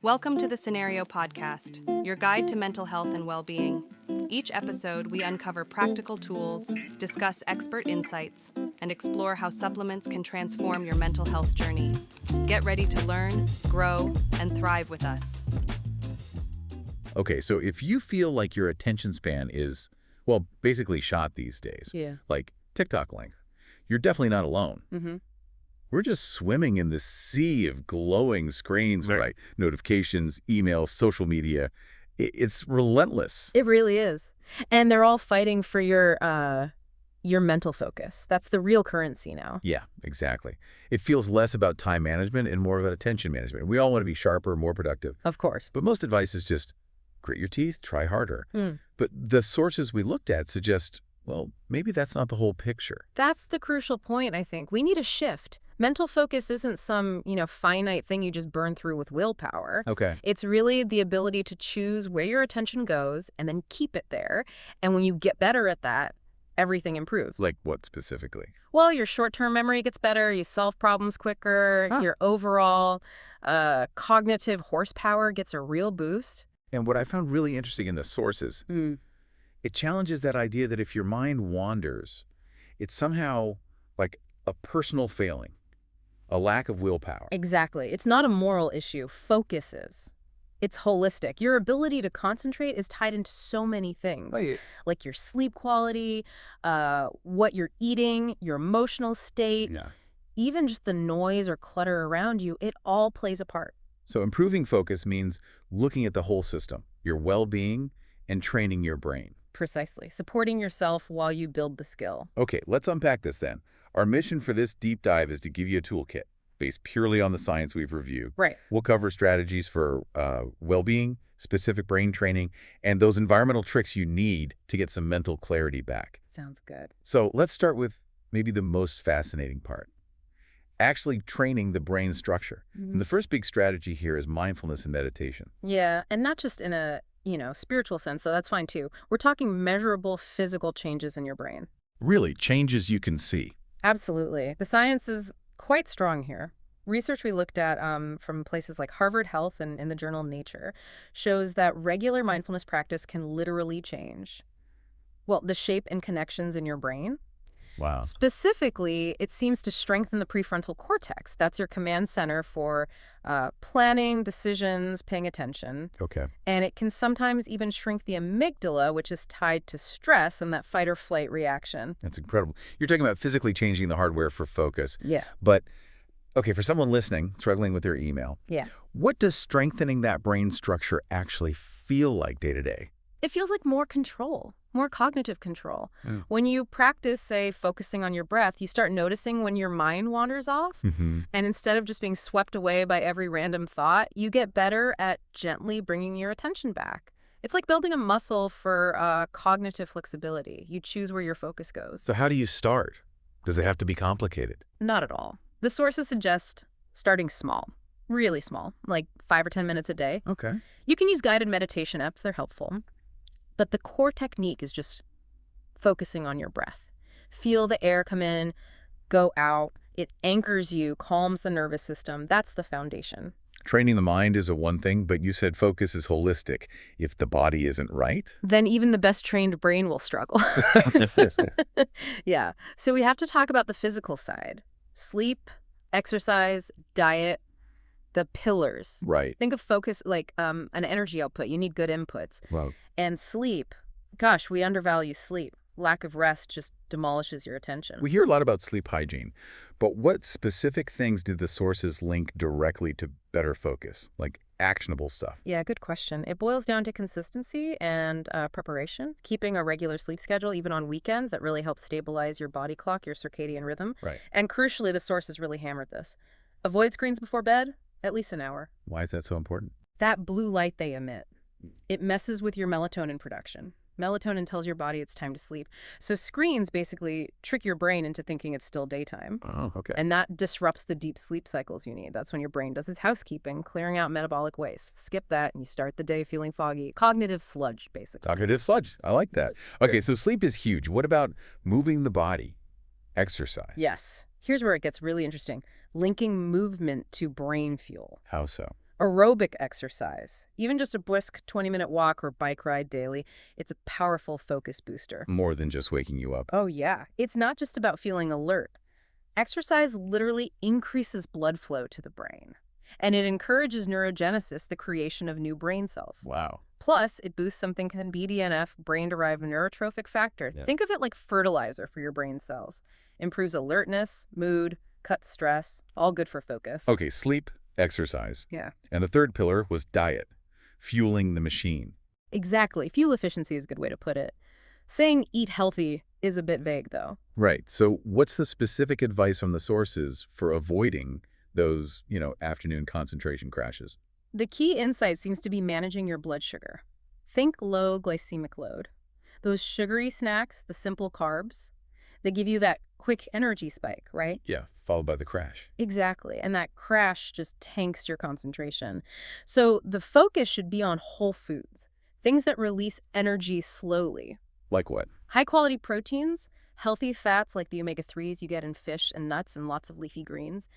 Welcome to the Scenario Podcast, your guide to mental health and well-being. Each episode, we uncover practical tools, discuss expert insights, and explore how supplements can transform your mental health journey. Get ready to learn, grow, and thrive with us. Okay, so if you feel like your attention span is, well, basically shot these days, like TikTok length, you're definitely not alone. We're just swimming in this sea of glowing screens, right? Notifications, emails, social media. It's relentless. It really is. And they're all fighting for your mental focus. That's the real currency now. Yeah, exactly. It feels less about time management and more about attention management. We all want to be sharper, more productive. Of course. But most advice is just grit your teeth, try harder. But the sources we looked at suggest, well, maybe that's not the whole picture. That's the crucial point, I think. We need a shift. Mental focus isn't some, finite thing you just burn through with willpower. Okay. It's really the ability to choose where your attention goes and then keep it there. And when you get better at that, everything improves. Like what specifically? Well, your short-term memory gets better, you solve problems quicker, your overall cognitive horsepower gets a real boost. And what I found really interesting in the sources, it challenges that idea that if your mind wanders, it's somehow like a personal failing, a lack of willpower. Exactly. It's not a moral issue. Focus is. It's holistic. Your ability to concentrate is tied into so many things, like your sleep quality, what you're eating, your emotional state, even just the noise or clutter around you. It all plays a part. So improving focus means looking at the whole system, your well-being, and training your brain. Precisely. Supporting yourself while you build the skill. Okay, let's unpack this then. Our mission for this deep dive is to give you a toolkit based purely on the science we've reviewed. Right. We'll cover strategies for well-being, specific brain training, and those environmental tricks you need to get some mental clarity back. Sounds good. So let's start with maybe the most fascinating part. Actually training the brain structure. And the first big strategy here is mindfulness and meditation. Yeah, and not just in a, spiritual sense, though that's fine too. We're talking measurable physical changes in your brain. Really, changes you can see. Absolutely. The science is quite strong here. Research we looked at from places like Harvard Health and in the journal Nature shows that regular mindfulness practice can literally change, well, the shape and connections in your brain. Wow. Specifically, it seems to strengthen the prefrontal cortex. That's your command center for planning, decisions, paying attention. Okay. And it can sometimes even shrink the amygdala, which is tied to stress and that fight or flight reaction. That's incredible. You're talking about physically changing the hardware for focus. Yeah. But, okay, for someone listening, struggling with their email, what does strengthening that brain structure actually feel like day to day? It feels like more control, more cognitive control. When you practice, say, focusing on your breath, you start noticing when your mind wanders off. And instead of just being swept away by every random thought, you get better at gently bringing your attention back. It's like building a muscle for cognitive flexibility. You choose where your focus goes. So how do you start? Does it have to be complicated? Not at all. The sources suggest starting small, really small, like 5 or 10 minutes a day. Okay. You can use guided meditation apps. They're helpful. But the core technique is just focusing on your breath. Feel the air come in, go out. It anchors you, calms the nervous system. That's the foundation. Training the mind is a one thing, but you said focus is holistic. If the body isn't right? Then even the best trained brain will struggle. Yeah. So we have to talk about the physical side. Sleep, exercise, diet, the pillars. Right. Think of focus like an energy output. You need good inputs. Wow. And sleep. Gosh, we undervalue sleep. Lack of rest just demolishes your attention. We hear a lot about sleep hygiene, but what specific things do the sources link directly to better focus, like actionable stuff? Yeah, good question. It boils down to consistency and preparation. Keeping a regular sleep schedule, even on weekends, that really helps stabilize your body clock, your circadian rhythm. Right. And crucially, the sources really hammered this. Avoid screens before bed, at least an hour. Why is that so important? That blue light they emit, it messes with your melatonin production. Melatonin tells your body it's time to sleep. So screens basically trick your brain into thinking it's still daytime. Oh, okay. And that disrupts the deep sleep cycles you need. That's when your brain does its housekeeping, clearing out metabolic waste. Skip that and you start the day feeling foggy. Cognitive sludge, basically. Cognitive sludge. I like that. Okay, so sleep is huge. What about moving the body? Exercise. Yes. Here's where it gets really interesting. Linking movement to brain fuel. How so? Aerobic exercise, even just a brisk 20-minute walk or bike ride daily, it's a powerful focus booster. More than just waking you up. Oh yeah, it's not just about feeling alert. Exercise literally increases blood flow to the brain, and it encourages neurogenesis, the creation of new brain cells. Wow. Plus, it boosts something called BDNF, brain-derived neurotrophic factor. Yeah. Think of it like fertilizer for your brain cells. Improves alertness, mood, cuts stress, all good for focus. Okay, sleep, exercise. Yeah. And the third pillar was diet, fueling the machine. Exactly. Fuel efficiency is a good way to put it. Saying eat healthy is a bit vague, though. Right. So what's the specific advice from the sources for avoiding those, afternoon concentration crashes? The key insight seems to be managing your blood sugar. Think low glycemic load. Those sugary snacks, the simple carbs, they give you that quick energy spike, right? Yeah, followed by the crash. Exactly. And that crash just tanks your concentration. So the focus should be on whole foods, things that release energy slowly. Like what? High-quality proteins, healthy fats like the omega-3s you get in fish and nuts and lots of leafy greens.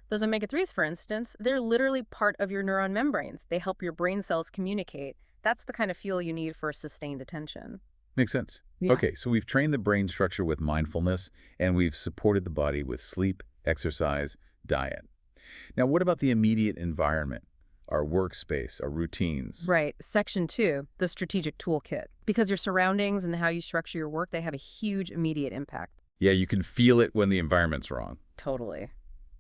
Those omega-3s, for instance, they're literally part of your neuron membranes. They help your brain cells communicate. That's the kind of fuel you need for sustained attention. Makes sense. Yeah. Okay, so we've trained the brain structure with mindfulness, and we've supported the body with sleep, exercise, diet. Now, what about the immediate environment? Our workspace, our routines. Right. Section 2, the strategic toolkit. Because your surroundings and how you structure your work, they have a huge immediate impact. Yeah, you can feel it when the environment's wrong. Totally.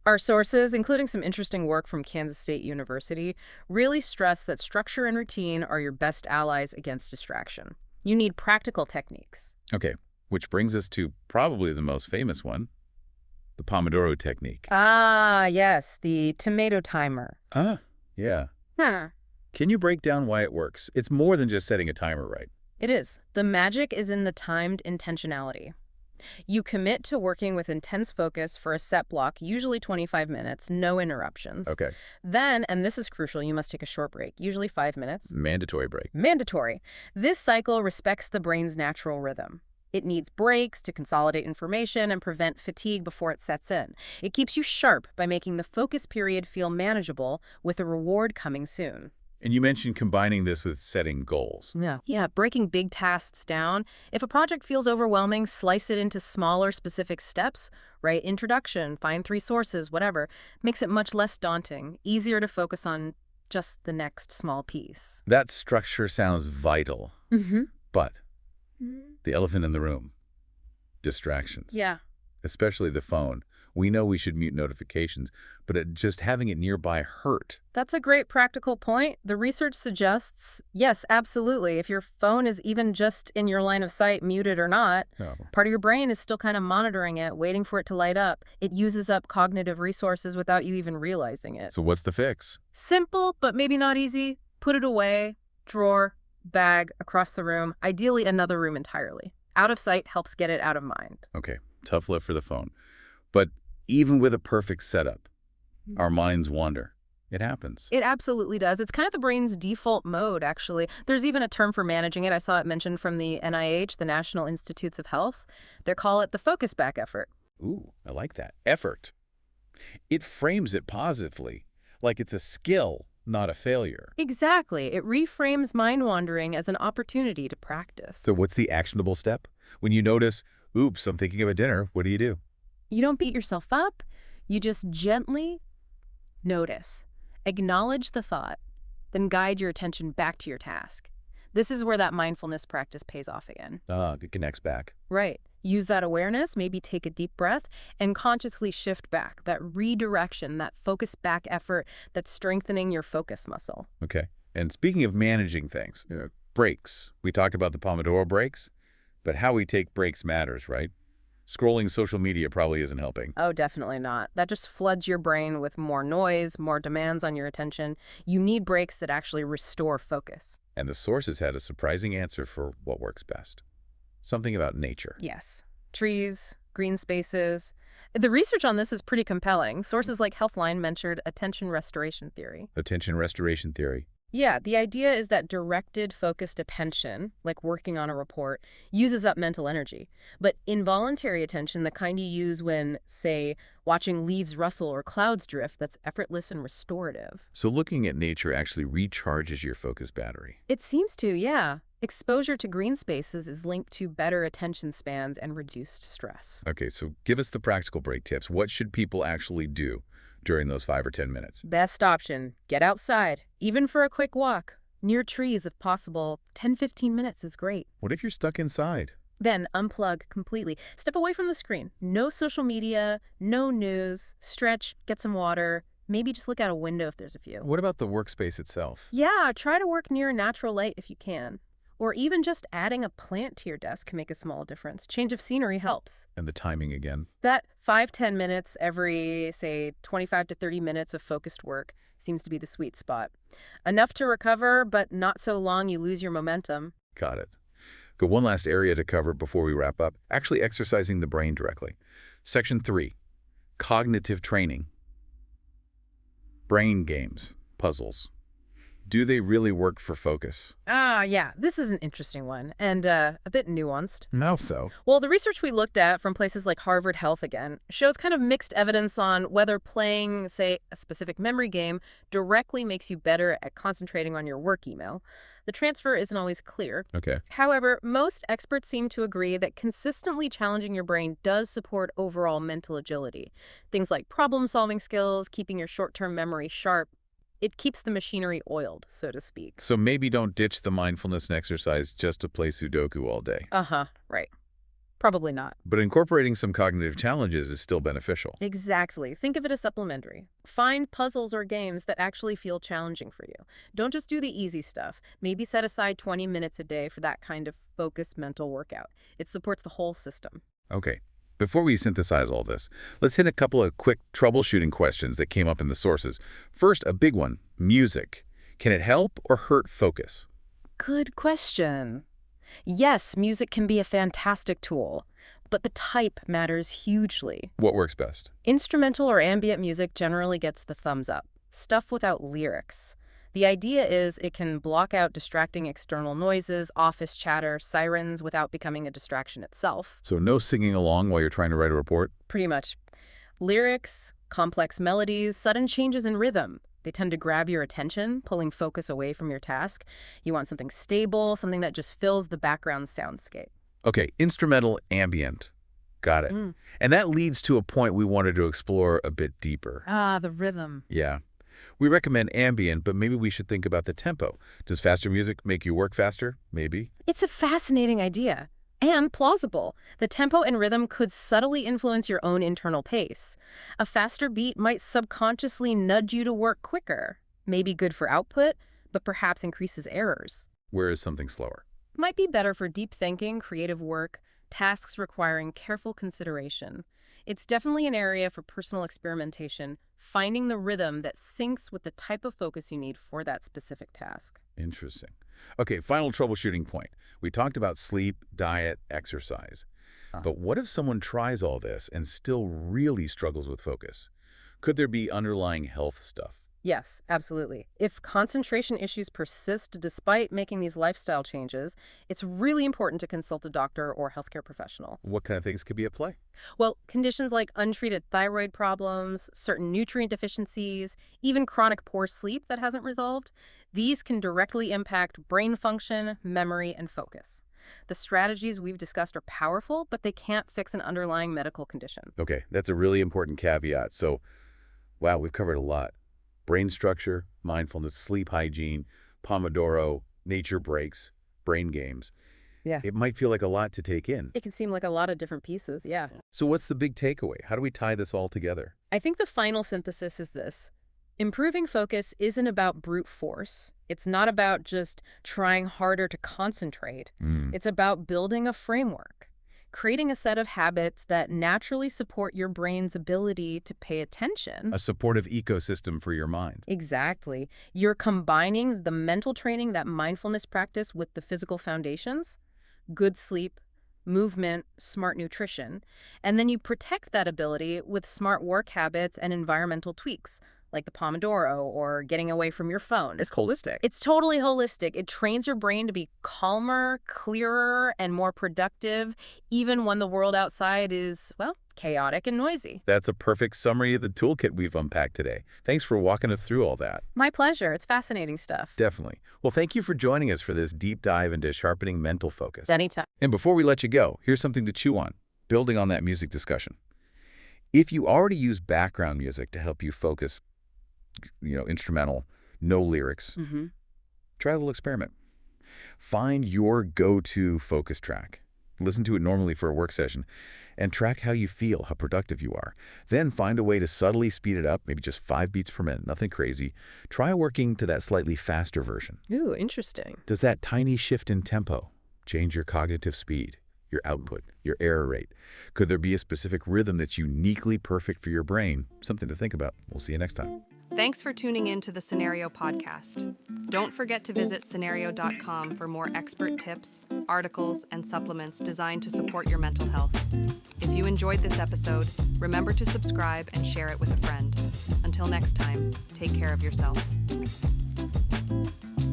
Our sources, including some interesting work from Kansas State University, really stress that structure and routine are your best allies against distraction. You need practical techniques. Okay, which brings us to probably the most famous one, the Pomodoro Technique. Ah, yes, the tomato timer. Yeah. Huh. Can you break down why it works? It's more than just setting a timer, right? It is. The magic is in the timed intentionality. You commit to working with intense focus for a set block, usually 25 minutes, no interruptions. Okay. Then, and this is crucial, you must take a short break, usually 5 minutes. Mandatory break. Mandatory. This cycle respects the brain's natural rhythm. It needs breaks to consolidate information and prevent fatigue before it sets in. It keeps you sharp by making the focus period feel manageable, with a reward coming soon. And you mentioned combining this with setting goals. Yeah, breaking big tasks down. If a project feels overwhelming, slice it into smaller, specific steps, right? Introduction, find 3 sources, whatever. Makes it much less daunting, easier to focus on just the next small piece. That structure sounds vital. Mm-hmm. But the elephant in the room, distractions. Yeah. Especially the phone. We know we should mute notifications, but just having it nearby hurt. That's a great practical point. The research suggests, yes, absolutely. If your phone is even just in your line of sight, muted or not, part of your brain is still kind of monitoring it, waiting for it to light up. It uses up cognitive resources without you even realizing it. So what's the fix? Simple, but maybe not easy. Put it away, drawer, bag, across the room, ideally another room entirely. Out of sight helps get it out of mind. Okay, tough lift for the phone. But even with a perfect setup, our minds wander. It happens. It absolutely does. It's kind of the brain's default mode, actually. There's even a term for managing it. I saw it mentioned from the NIH, the National Institutes of Health. They call it the focus back effort. Ooh, I like that. Effort. It frames it positively, like it's a skill, not a failure. Exactly. It reframes mind wandering as an opportunity to practice. So what's the actionable step? When you notice, oops, I'm thinking of a dinner, what do? You don't beat yourself up. You just gently notice, acknowledge the thought, then guide your attention back to your task. This is where that mindfulness practice pays off again. It connects back. Right. Use that awareness, maybe take a deep breath, and consciously shift back. That redirection, that focus back effort, that's strengthening your focus muscle. Okay. And speaking of managing things, breaks. We talked about the Pomodoro breaks, but how we take breaks matters, right? Scrolling social media probably isn't helping. Oh, definitely not. That just floods your brain with more noise, more demands on your attention. You need breaks that actually restore focus. And the sources had a surprising answer for what works best. Something about nature. Yes. Trees, green spaces. The research on this is pretty compelling. Sources like Healthline mentioned attention restoration theory. Attention restoration theory. Yeah, the idea is that directed, focused attention, like working on a report, uses up mental energy. But involuntary attention, the kind you use when, say, watching leaves rustle or clouds drift, that's effortless and restorative. So looking at nature actually recharges your focus battery. It seems to, yeah. Exposure to green spaces is linked to better attention spans and reduced stress. Okay, so give us the practical break tips. What should people actually do during those 5 or 10 minutes? Best option, get outside, even for a quick walk. Near trees if possible. 10-15 minutes is great. What if you're stuck inside? Then unplug completely. Step away from the screen. No social media, no news. Stretch, get some water. Maybe just look out a window if there's a few. What about the workspace itself? Yeah, try to work near natural light if you can. Or even just adding a plant to your desk can make a small difference. Change of scenery helps. And the timing again? That 5-10 minutes every, say, 25 to 30 minutes of focused work seems to be the sweet spot. Enough to recover, but not so long you lose your momentum. Got it. Got one last area to cover before we wrap up. Actually exercising the brain directly. Section 3, cognitive training. Brain games, puzzles. Do they really work for focus? Yeah, this is an interesting one, and a bit nuanced. How so? Well, the research we looked at from places like Harvard Health again shows kind of mixed evidence on whether playing, say, a specific memory game directly makes you better at concentrating on your work email. The transfer isn't always clear. Okay. However, most experts seem to agree that consistently challenging your brain does support overall mental agility. Things like problem-solving skills, keeping your short-term memory sharp. It keeps the machinery oiled, so to speak. So maybe don't ditch the mindfulness exercise just to play Sudoku all day. Right. Probably not. But incorporating some cognitive challenges is still beneficial. Exactly. Think of it as supplementary. Find puzzles or games that actually feel challenging for you. Don't just do the easy stuff. Maybe set aside 20 minutes a day for that kind of focused mental workout. It supports the whole system. Okay. Before we synthesize all this, let's hit a couple of quick troubleshooting questions that came up in the sources. First, a big one, music. Can it help or hurt focus? Good question. Yes, music can be a fantastic tool, but the type matters hugely. What works best? Instrumental or ambient music generally gets the thumbs up. Stuff without lyrics. The idea is it can block out distracting external noises, office chatter, sirens without becoming a distraction itself. So no singing along while you're trying to write a report? Pretty much. Lyrics, complex melodies, sudden changes in rhythm. They tend to grab your attention, pulling focus away from your task. You want something stable, something that just fills the background soundscape. Okay, instrumental ambient. Got it. And that leads to a point we wanted to explore a bit deeper. The rhythm. Yeah. We recommend ambient, but maybe we should think about the tempo. Does faster music make you work faster? Maybe. It's a fascinating idea. And plausible. The tempo and rhythm could subtly influence your own internal pace. A faster beat might subconsciously nudge you to work quicker. Maybe good for output, but perhaps increases errors. Whereas something slower? Might be better for deep thinking, creative work, tasks requiring careful consideration. It's definitely an area for personal experimentation, finding the rhythm that syncs with the type of focus you need for that specific task. Interesting. Okay, final troubleshooting point. We talked about sleep, diet, exercise. But what if someone tries all this and still really struggles with focus? Could there be underlying health stuff? Yes, absolutely. If concentration issues persist despite making these lifestyle changes, it's really important to consult a doctor or healthcare professional. What kind of things could be at play? Well, conditions like untreated thyroid problems, certain nutrient deficiencies, even chronic poor sleep that hasn't resolved, these can directly impact brain function, memory, and focus. The strategies we've discussed are powerful, but they can't fix an underlying medical condition. Okay, that's a really important caveat. So, wow, we've covered a lot. Brain structure, mindfulness, sleep hygiene, Pomodoro, nature breaks, brain games. Yeah. It might feel like a lot to take in. It can seem like a lot of different pieces, yeah. So what's the big takeaway? How do we tie this all together? I think the final synthesis is this. Improving focus isn't about brute force. It's not about just trying harder to concentrate. It's about building a framework, creating a set of habits that naturally support your brain's ability to pay attention. A supportive ecosystem for your mind. Exactly. You're combining the mental training, that mindfulness practice, with the physical foundations, good sleep, movement, smart nutrition, and then you protect that ability with smart work habits and environmental tweaks, like the Pomodoro or getting away from your phone. It's holistic. It's totally holistic. It trains your brain to be calmer, clearer, and more productive, even when the world outside is, well, chaotic and noisy. That's a perfect summary of the toolkit we've unpacked today. Thanks for walking us through all that. My pleasure. It's fascinating stuff. Definitely. Well, thank you for joining us for this deep dive into sharpening mental focus. Anytime. And before we let you go, here's something to chew on, building on that music discussion. If you already use background music to help you focus, instrumental, no lyrics, try a little experiment. Find your go-to focus track. Listen to it normally for a work session and track how you feel, how productive you are. Then find a way to subtly speed it up, maybe just 5 beats per minute, nothing crazy. Try working to that slightly faster version. Ooh, interesting. Does that tiny shift in tempo change your cognitive speed, your output, your error rate? Could there be a specific rhythm that's uniquely perfect for your brain? Something to think about. We'll see you next time. Thanks for tuning in to the Scenario Podcast. Don't forget to visit scenario.com for more expert tips, articles, and supplements designed to support your mental health. If you enjoyed this episode, remember to subscribe and share it with a friend. Until next time, take care of yourself.